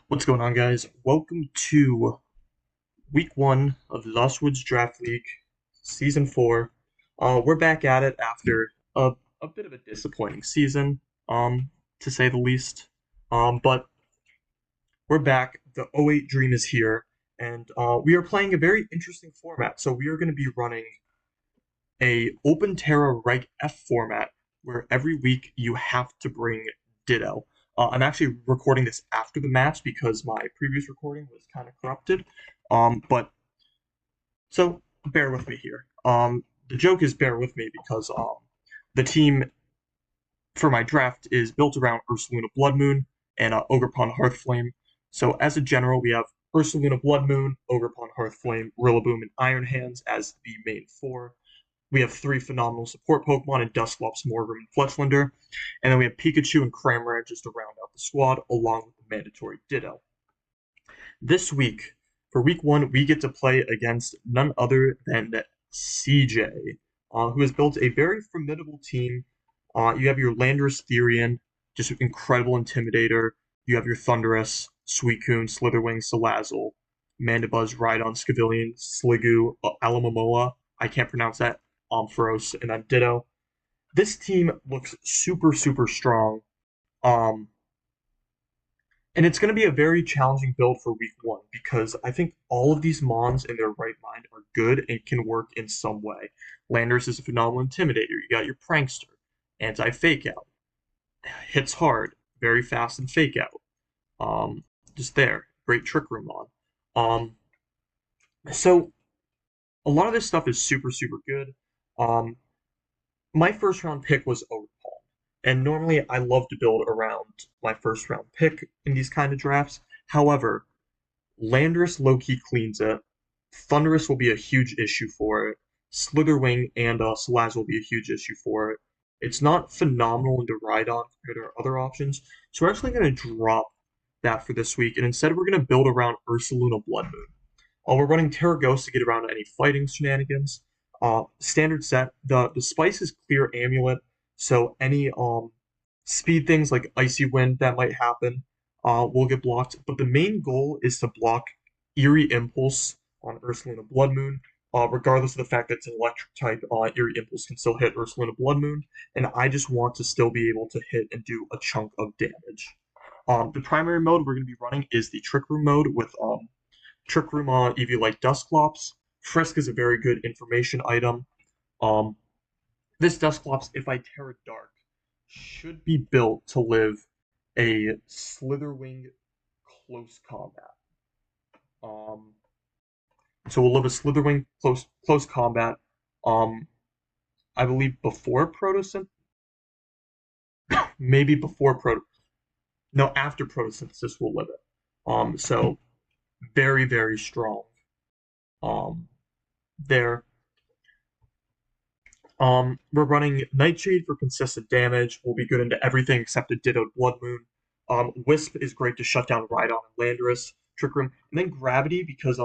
What's going on, guys? Welcome to week one of the Lost Woods Draft League, season four. We're back at it after a bit of a disappointing season, to say the least. But we're back. The '08 Dream is here, and we are playing a very interesting format. So we are going to be running a Open Terra Reg F format where every week you have to bring Ditto. I'm actually recording this after the match because my previous recording was kind of corrupted. But so bear with me here. The joke is bear with me because the team for my draft is built around Ursaluna Bloodmoon and Ogerpon Hearthflame. So as a general, we have Ursaluna Bloodmoon, Ogerpon Hearthflame, Rillaboom, and Iron Hands as the main four. We have three phenomenal support Pokemon in Dusclops, Morgrem, and Fletchlander. And then we have Pikachu and Cramorant just to round out the squad, along with the mandatory Ditto. This week, for week one, we get to play against none other than CJ, who has built a very formidable team. You have your Landorus Therian, just incredible Intimidator. You have your Thundurus, Suicune, Slitherwing, Salazzle, Mandibuzz, Rhydon, Scavillion, Sliggoo, Alamomoa. I can't pronounce that. Ampharos, and then Ditto. This team looks super, super strong. Um, and it's going to be a very challenging build for week one because I think all of these Mons in their right mind are good and can work in some way. Landers is a phenomenal intimidator. You got your prankster, anti fake out, hits hard, very fast and fake out. Just there, great trick room on. So a lot of this stuff is super super good. Um, my first round pick was Overpaul. And normally I love to build around my first round pick in these kind of drafts. However, Landorus low key cleans it. Thundurus will be a huge issue for it. Slitherwing and Salaz will be a huge issue for it. It's not phenomenal into Rhydon compared to our other options, so we're actually going to drop that for this week, and instead we're going to build around Ursaluna Bloodmoon. We're running Terra Ghost to get around any fighting shenanigans. Standard set. The spice is clear amulet, so any speed things like icy wind that might happen will get blocked. But the main goal is to block Eerie Impulse on Ursaluna Bloodmoon. Regardless of the fact that it's an electric type, Eerie Impulse can still hit Ursaluna Bloodmoon, and I just want to still be able to hit and do a chunk of damage. The primary mode we're going to be running is the Trick Room mode with Trick Room on Eviolite Dusclops. Frisk is a very good information item. Um, this Dusclops, if I Terra Dark, should be built to live a Slitherwing close combat. Um, so we'll live a Slitherwing close combat. Um, I believe before Protosynth, maybe before Proto, no, after Photosynthesis we'll live it. So very very strong. Um, there. We're running Nightshade for consistent damage. Will be good into everything except a Dittoed Blood Moon. Wisp is great to shut down Rhydon and Landorus. Trick Room, and then Gravity because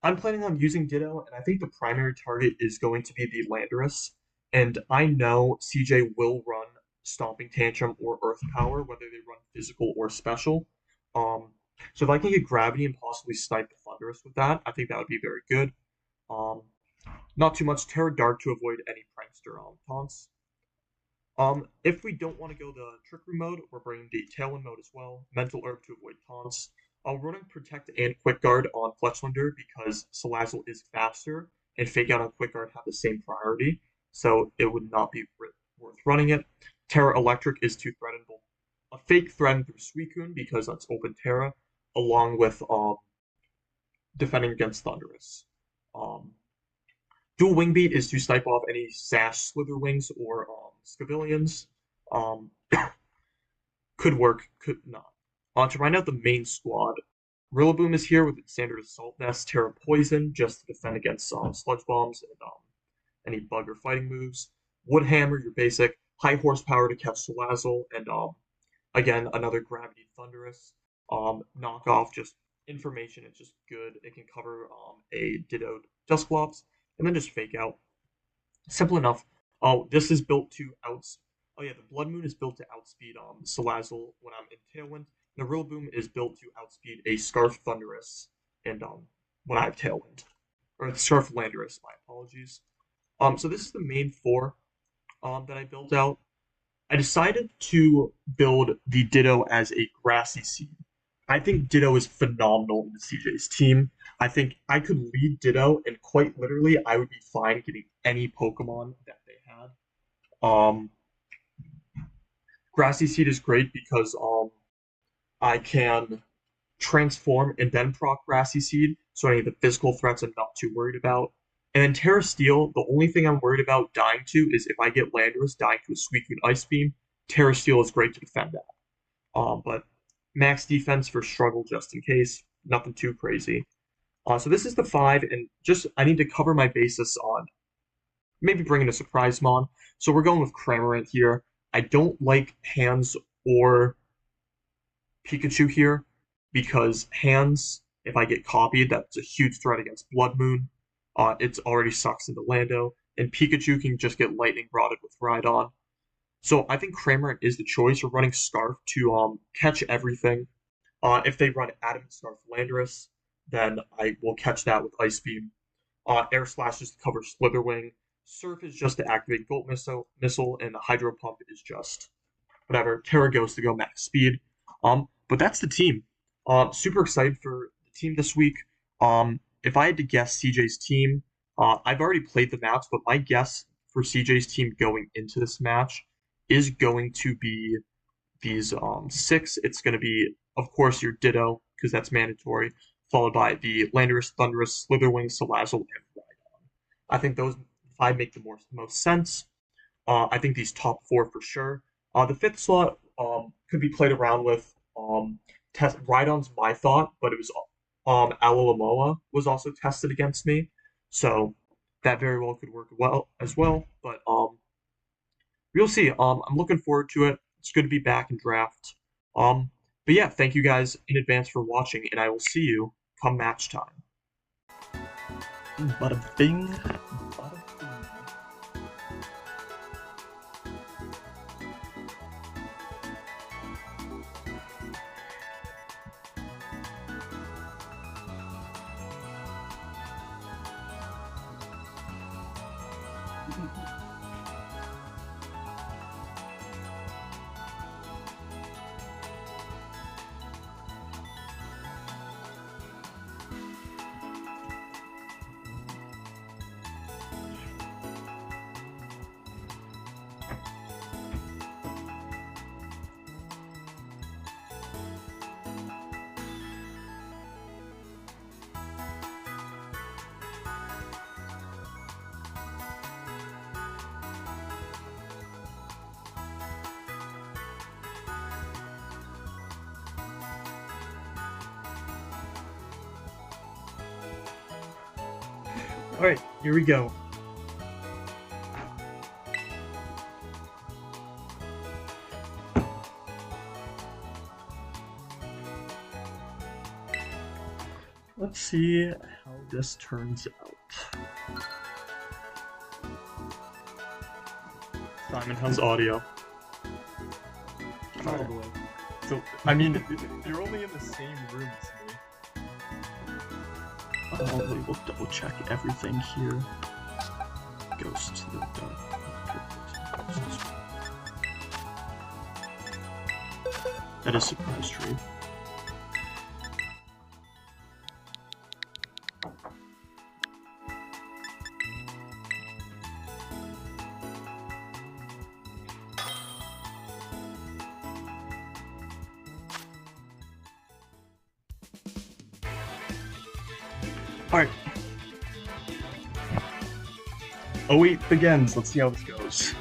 I'm planning on using Ditto, and I think the primary target is going to be the Landorus. And I know CJ will run Stomping Tantrum or Earth Power, whether they run physical or special. Um, so if I can get Gravity and possibly snipe the Thunderous with that, I think that would be very good. Um, Not too much Terra Dark to avoid any prankster taunts. If we don't want to go the Trickery mode, we're bringing the Tailwind mode as well. Mental Herb to avoid taunts. We're running Protect and Quick Guard on Fletchlander because Salazzle is faster, and Fake Out and Quick Guard have the same priority, so it would not be worth running it. Terra Electric is too threatenable. A Fake Threaten through Suicune because that's open Terra, along with defending against Thundurus. Um, Dual Wing Beat is to snipe off any Sash Slitherwings or Scavillions. Um, could work, could not. To round out the main squad, Rillaboom is here with its standard Assault Vest, Terra Poison, just to defend against Sludge Bombs and any bug or fighting moves. Woodhammer, your basic, high horsepower to catch Salazzle, and again, another Gravity Thunderous. Knockoff, just information, it's just good. It can cover a Ditto Dusclops, and then just fake out. Simple enough. Oh, this is built to outs. Oh yeah, the Blood Moon is built to outspeed Salazzle when I'm in Tailwind. The Rillaboom is built to outspeed a Scarf Thunderous and when I have Tailwind. Or Scarf Landorus, my apologies. So this is the main four that I built out. I decided to build the Ditto as a Grassy Seed. I think Ditto is phenomenal in the CJ's team. I think I could lead Ditto, and quite literally, I would be fine getting any Pokemon that they had. Um, Grassy Seed is great because I can transform and then proc Grassy Seed, so any of the physical threats I'm not too worried about. And then Terra Steel, the only thing I'm worried about dying to is if I get Landorus dying to a Suicune Ice Beam. Terra Steel is great to defend that. But max defense for struggle just in case. Nothing too crazy. So this is the 5, and just I need to cover my basis on maybe bringing a surprise mon. So we're going with Cramorant here. I don't like Hands or Pikachu here because Hands, if I get copied, that's a huge threat against Blood Moon. It already sucks into Lando, and Pikachu can just get lightning rotted with Rhydon. So I think Cramorant is the choice. We're running Scarf to catch everything. If they run Adamant Scarf Landorus, then I will catch that with Ice Beam. Air Slash is to cover Slitherwing. Surf is just to activate Gold Missile, and the Hydro Pump is just whatever. Terra Ghost to go max speed. But that's the team. Super excited for the team this week. If I had to guess CJ's team, I've already played the match, but my guess for CJ's team going into this match is going to be these 6. It's going to be, of course, your Ditto, because that's mandatory, followed by the Landorus, Thundurus, Slitherwing, Salazzle, and Rhydon. I think those 5 make the most sense. I think these top 4 for sure. The 5th slot could be played around with. Rhydon's my thought, but it was Alalamoa was also tested against me, so that very well could work well as well. But we'll see. I'm looking forward to it. It's good to be back in draft. But yeah, thank you guys in advance for watching, and I will see you come match time. Bada bing, bada bing. Alright, here we go. Let's see how this turns out. Simon, how's audio? Probably. So, I mean, You're only in the same room as me. we'll double check everything here. Ghost to the That is surprise tree. Alright. 08 begins. Let's see how this goes.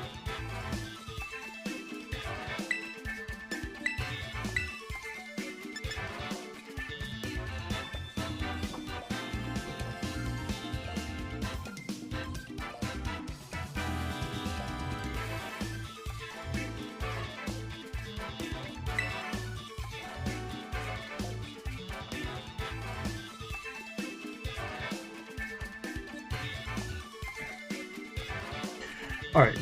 Alright,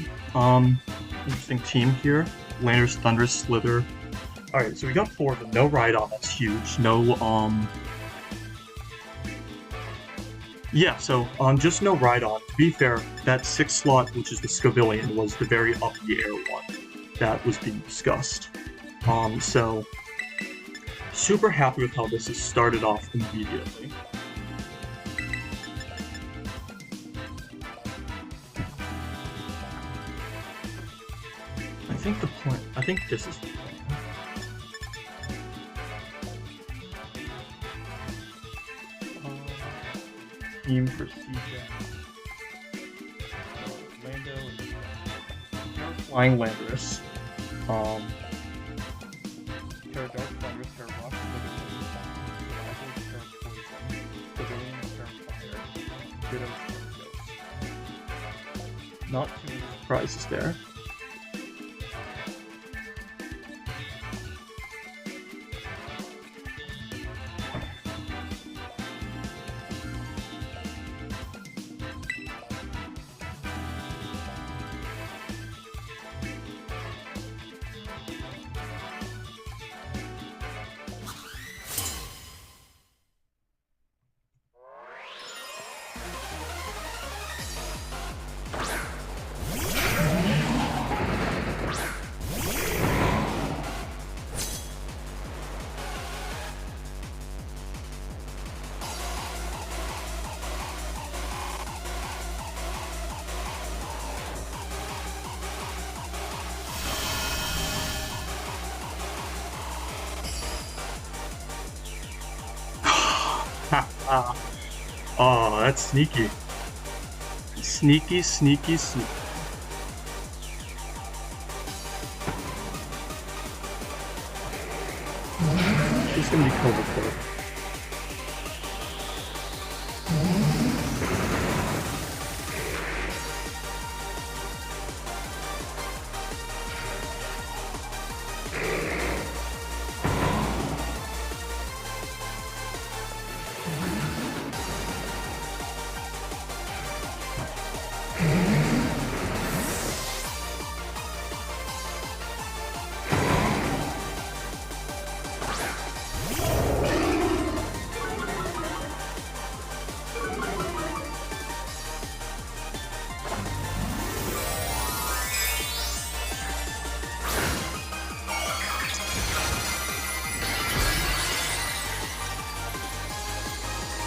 interesting team here. Landorus, Thundurus, Slither, Alright, so we got 4 of them. No Rhydon, that's huge. No, yeah, so, just no Rhydon. To be fair, that 6th slot, which is the Scovillian, was the very up-in-the-air one that was being discussed. So, super happy with how this has started off immediately. I think this is the plan. Team for CJ. Lando is Flying Landorus. Terra Dark, Thunderous, Terra Rock, Survival, Terra Poison, Pavilion, Terra Fire, Ditto, Terra Ghost. Not too many surprises there. Oh, that's sneaky. Sneaky, sneaky, sneaky. She's gonna be Cobra Corp.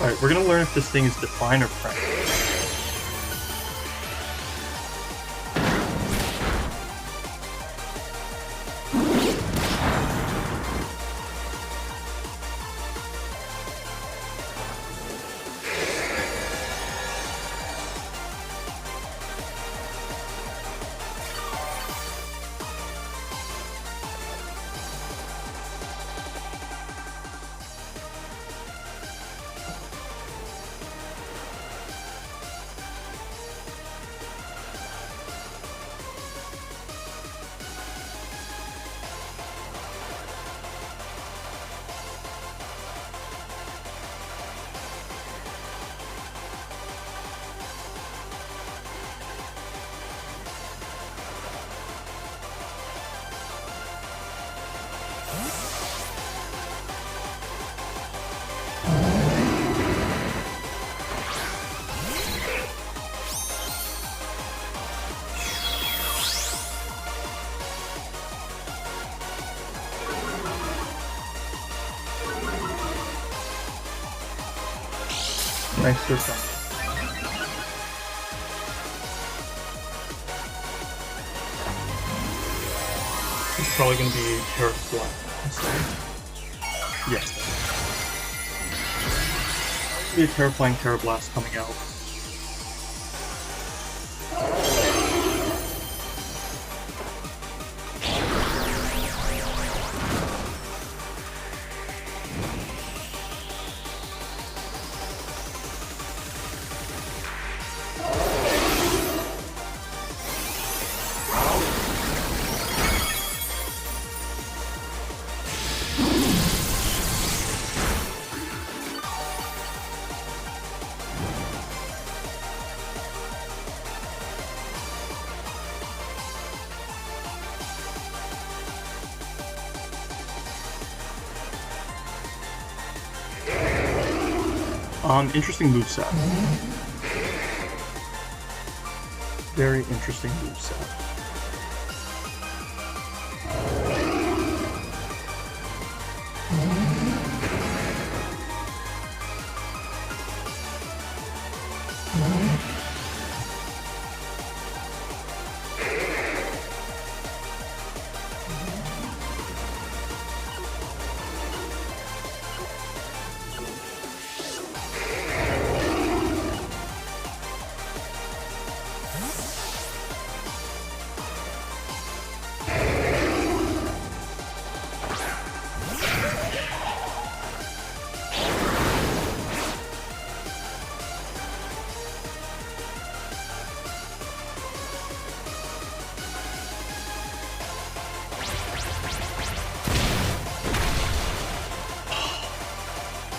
Alright, we're gonna learn if this thing is Define or Prank. Nice first time. It's probably going to be Terra Flat. Yes. Be a terrifying Terra Blast coming out. Interesting moveset. Very interesting moveset.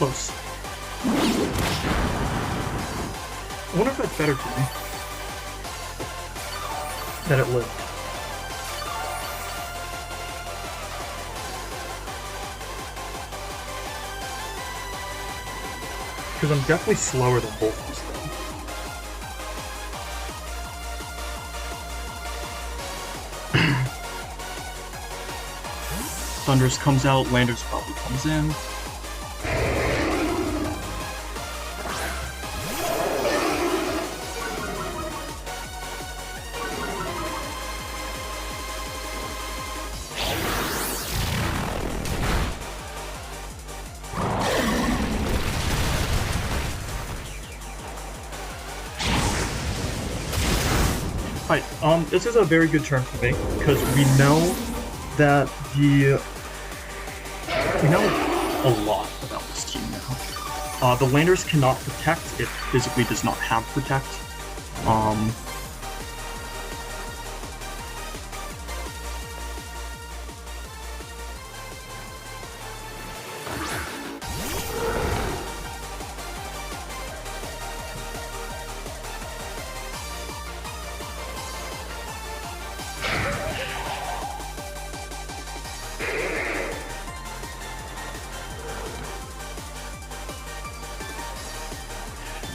Close. I wonder if that's better for me. That it lived. Because I'm definitely slower than both of these things. Thundurus comes out, Landers probably comes in. Hi, this is a very good turn for me, because we know that we know a lot about this team now. The Landers cannot protect, it physically does not have protect.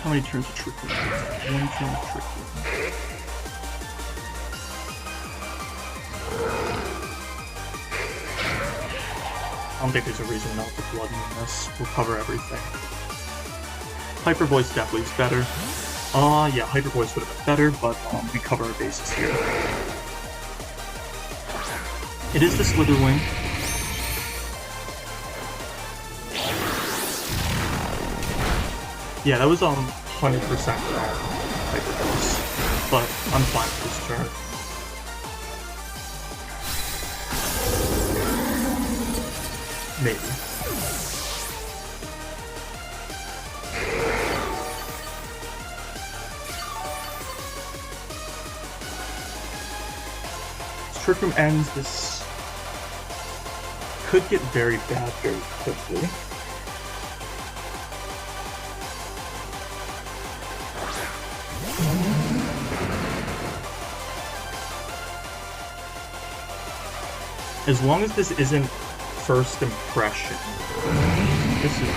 How many turns of Trick Room? One turn of Trick Room. I don't think there's a reason not to blood in this. We'll cover everything. Hyper Voice definitely is better. Yeah, Hyper Voice would have been better, but we cover our bases here. It is the Slitherwing. Yeah, that was 100% Hyper Voice, but I'm fine with this turn. Maybe. Trick Room ends, this could get very bad very quickly. As long as this isn't first impression, this is...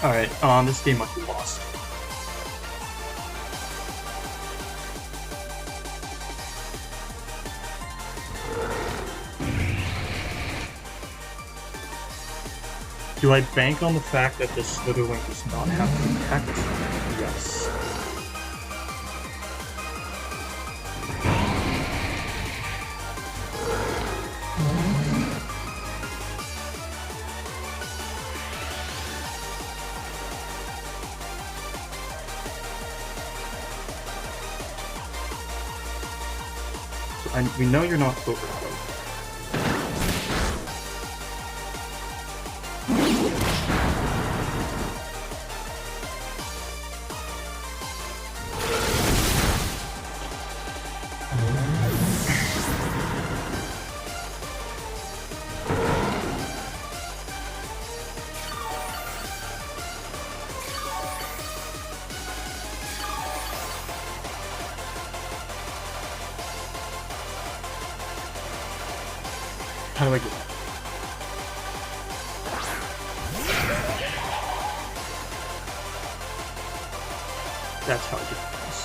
Alright, this game might be lost. Do I bank on the fact that the Slitherwing does not have Protect? Yes. So we know you're not Cloverfield. How do I get that? That's how I get this.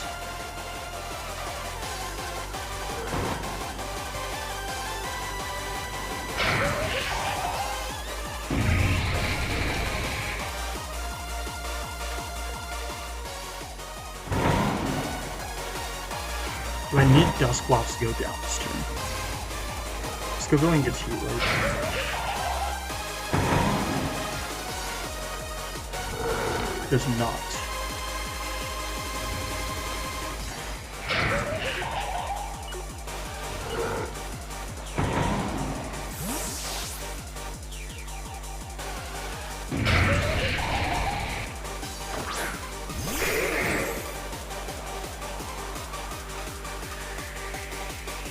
Do I need Dusclops to go down this turn? Scavillion gets heat, right? Does not.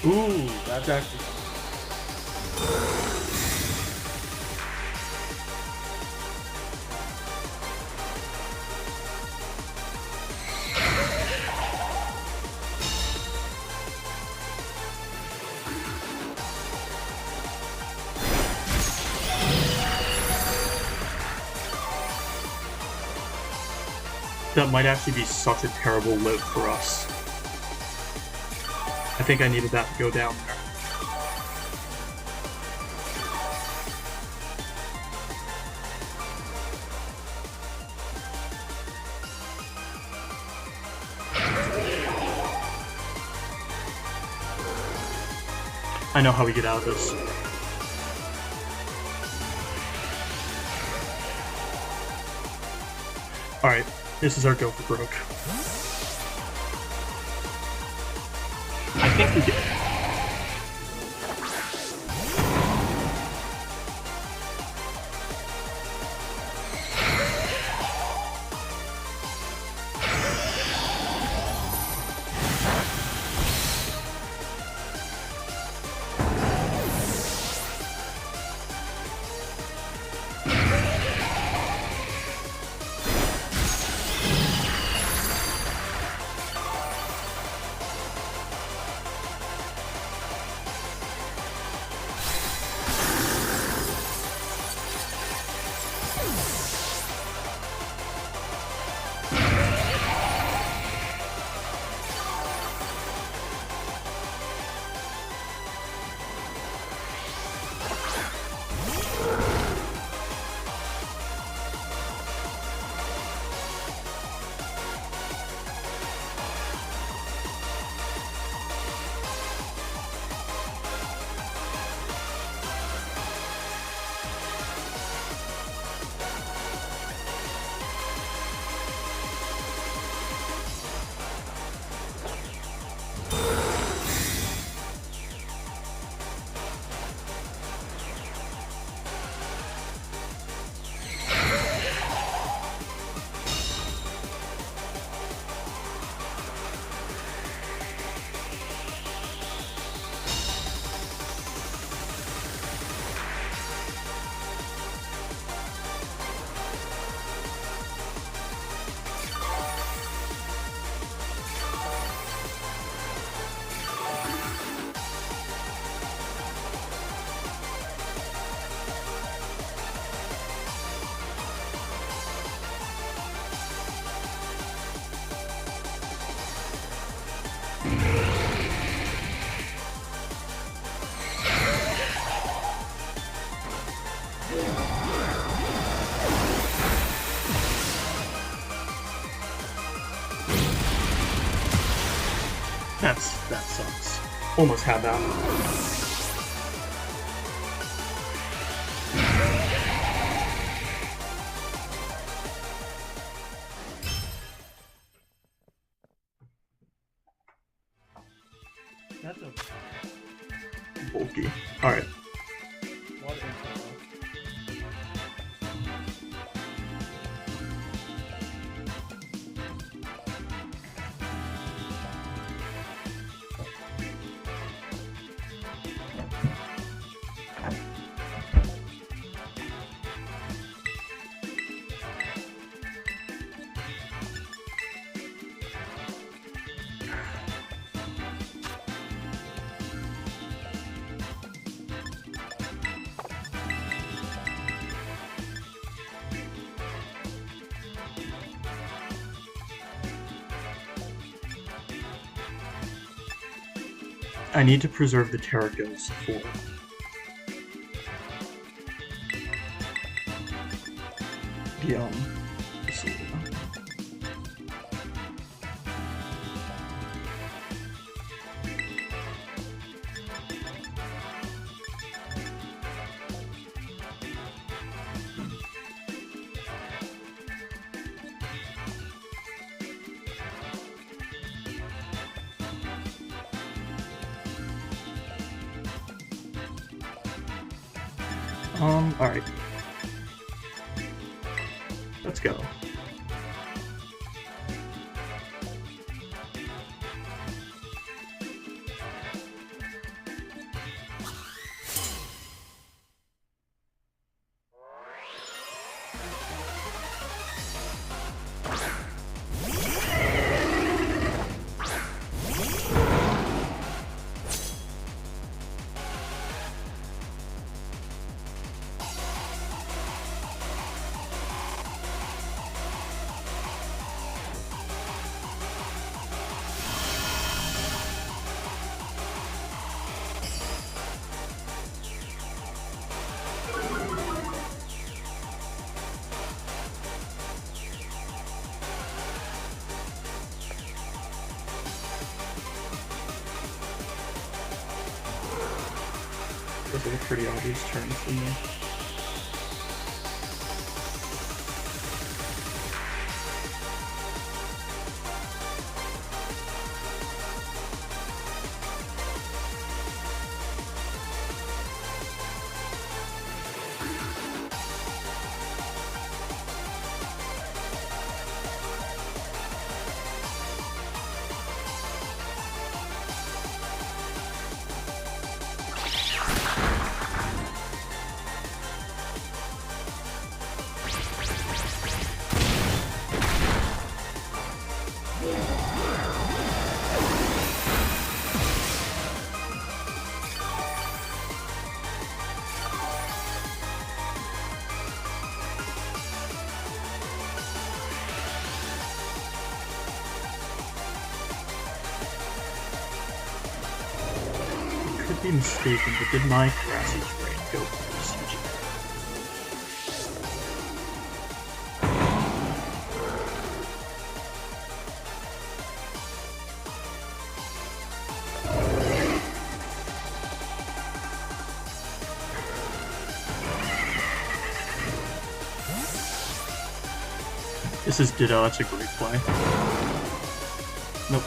Ooh, that's actually. That might actually be such a terrible live for us. I think I needed that to go down there. I know how we get out of this. Alright, this is our go for broke. I think we get. That sucks. Almost had that. That's a Bulky. Alright. lot of info. I need to preserve the Terragos for the let's see. Alright. Let's go. Those are a pretty obvious turn for me. Could be mistaken, but did my grassy terrain go for siege? This is Ditto, that's a great play. Nope.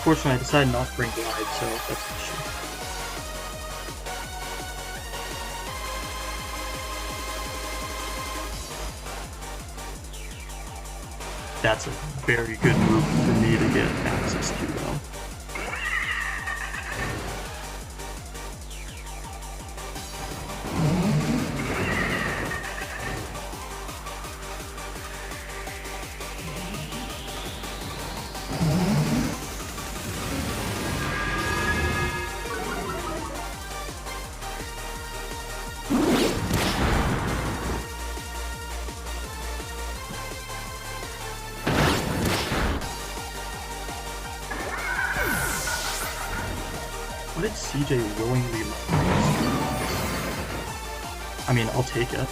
Unfortunately, I decided not to bring Glide, so that's an issue. That's a very good move for me to get access to, though. What did CJ willingly let me? I mean, I'll take it.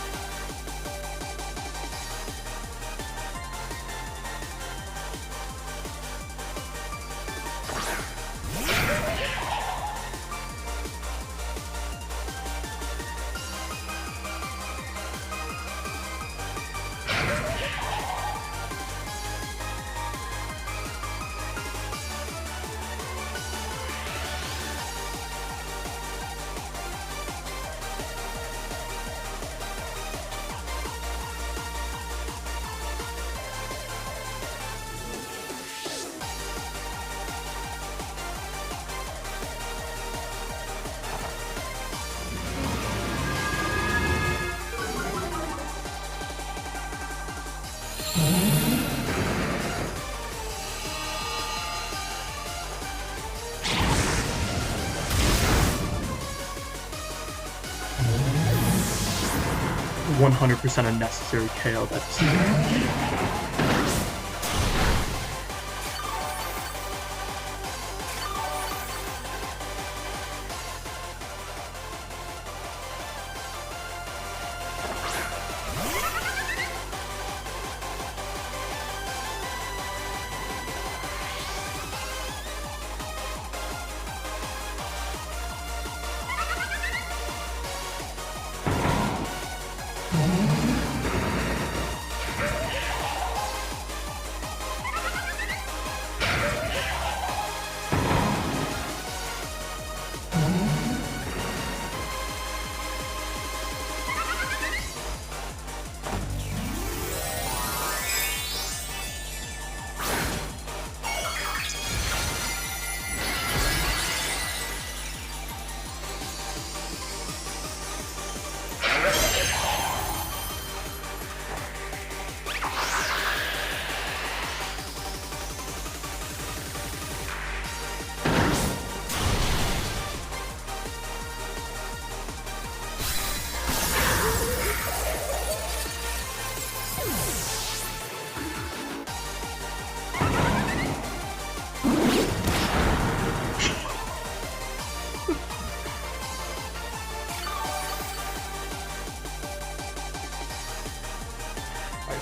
%100% unnecessary KO that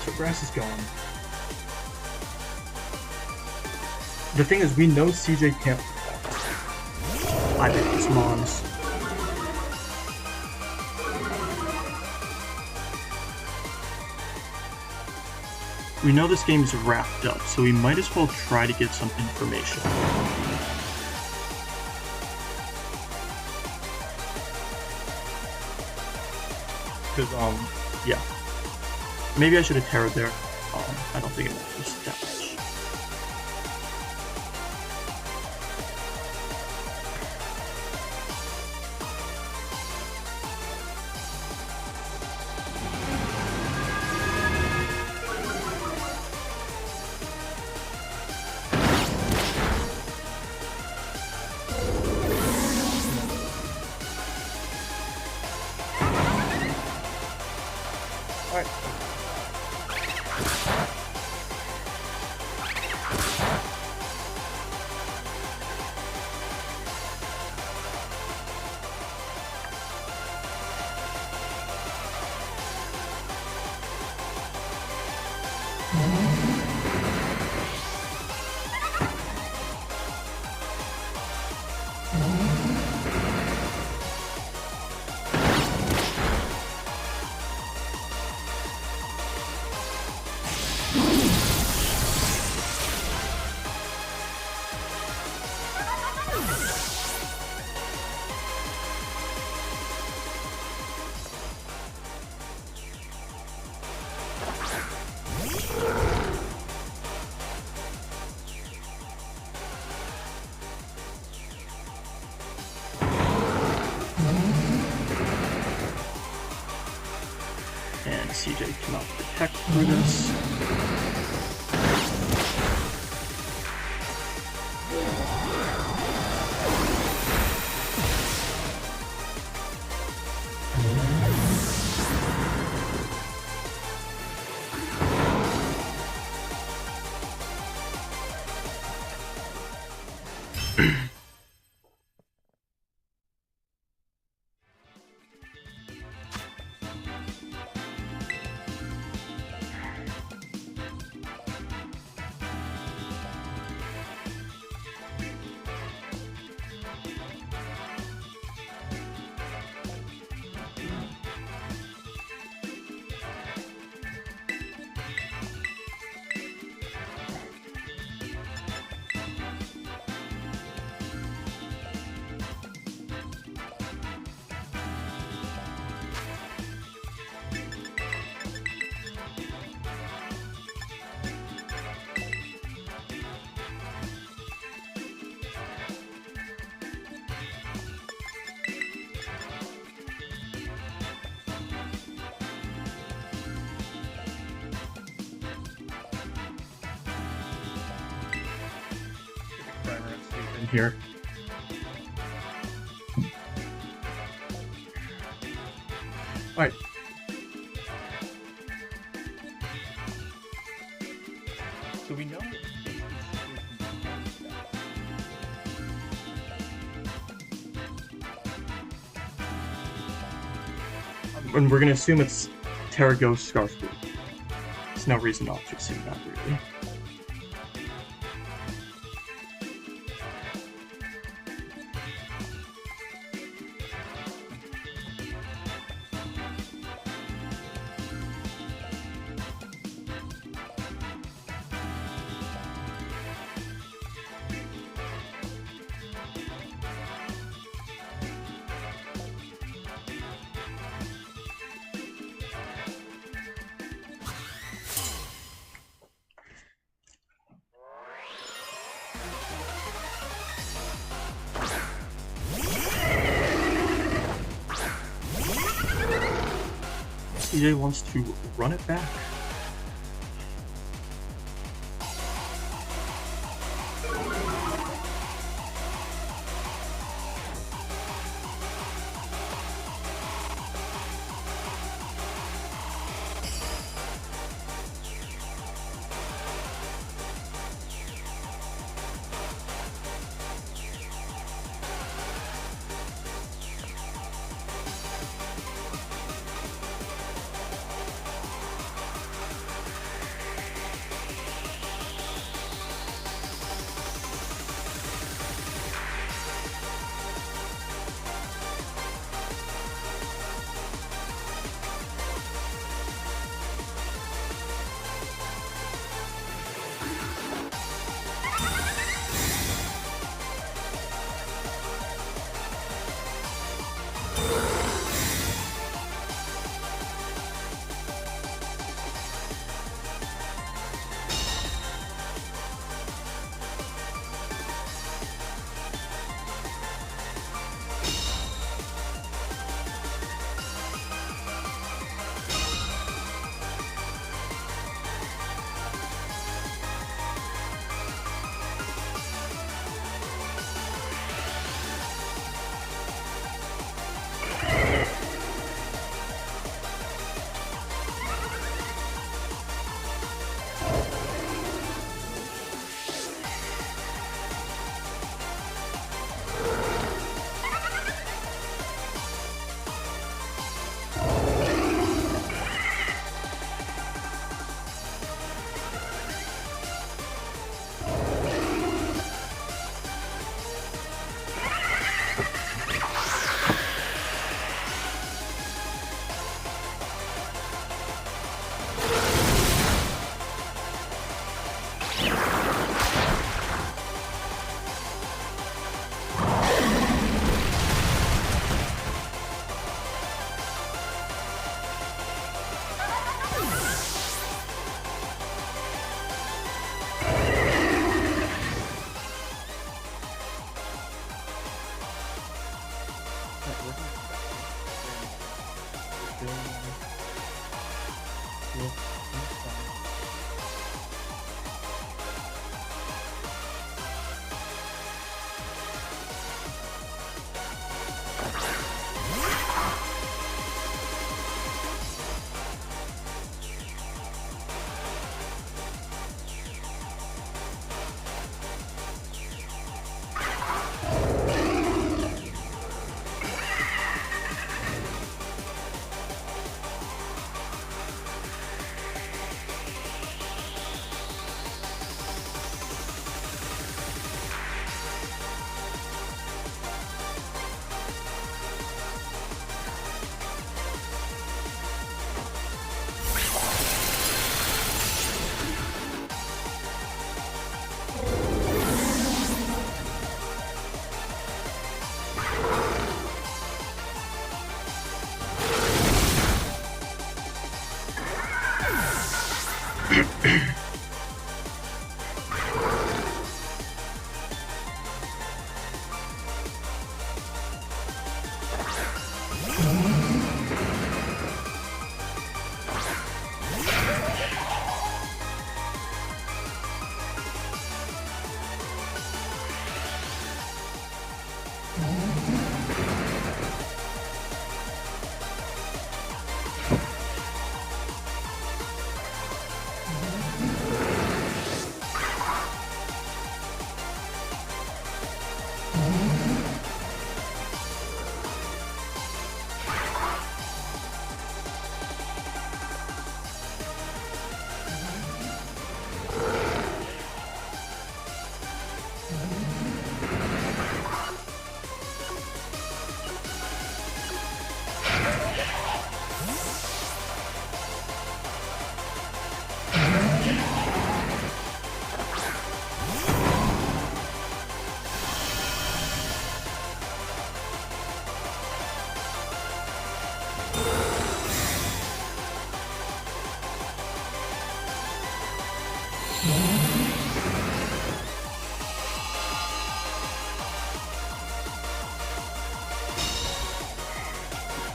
So grass is gone. The thing is, we know CJ can't protect. I think it's Mons. We know this game is wrapped up, so we might as well try to get some information. Because, yeah. Maybe I should have terrored there. I don't think it matters that much. Alright. And CJ cannot protect through this. In here. Alright. So we know and we're gonna assume it's Terrago Scarfblue. There's no reason not to assume that, really. CJ wants to run it back.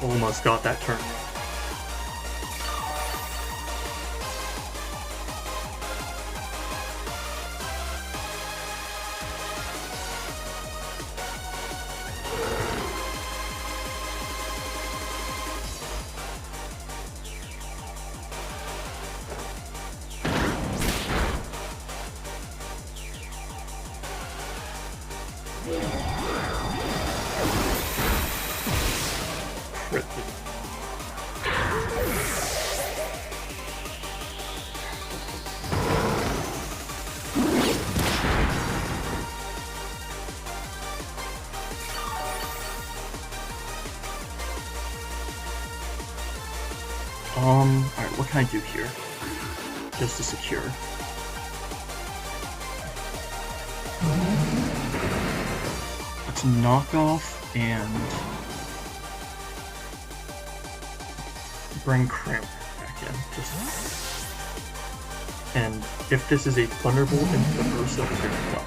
Almost got that turn. Crit. Alright, what can I do here? Just to secure. Let's knock off and bring Cramp back in. And if this is a Thunderbolt into the Ursa, here we go.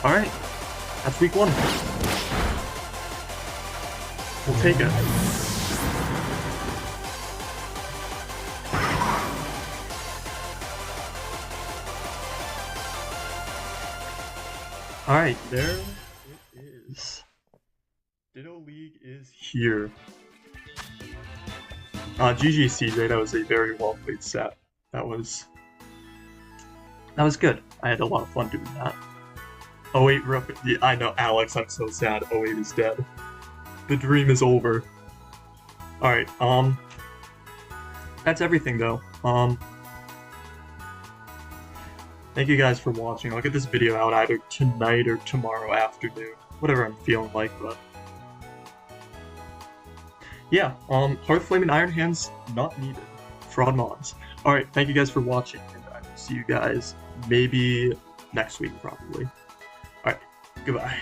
Alright, that's week 1. We'll take it. Alright, there it is. Ditto League is here. GG CJ, that was a very well played set. That was good. I had a lot of fun doing that. Oh wait, yeah, I know, Alex, I'm so sad. 08 is dead. The dream is over. Alright, that's everything though. Thank you guys for watching. I'll get this video out either tonight or tomorrow afternoon. Whatever I'm feeling like, but... yeah, Hearth Flame and Iron Hands not needed. Fraud mods. Alright, thank you guys for watching, and I will see you guys maybe next week, probably. Alright, goodbye.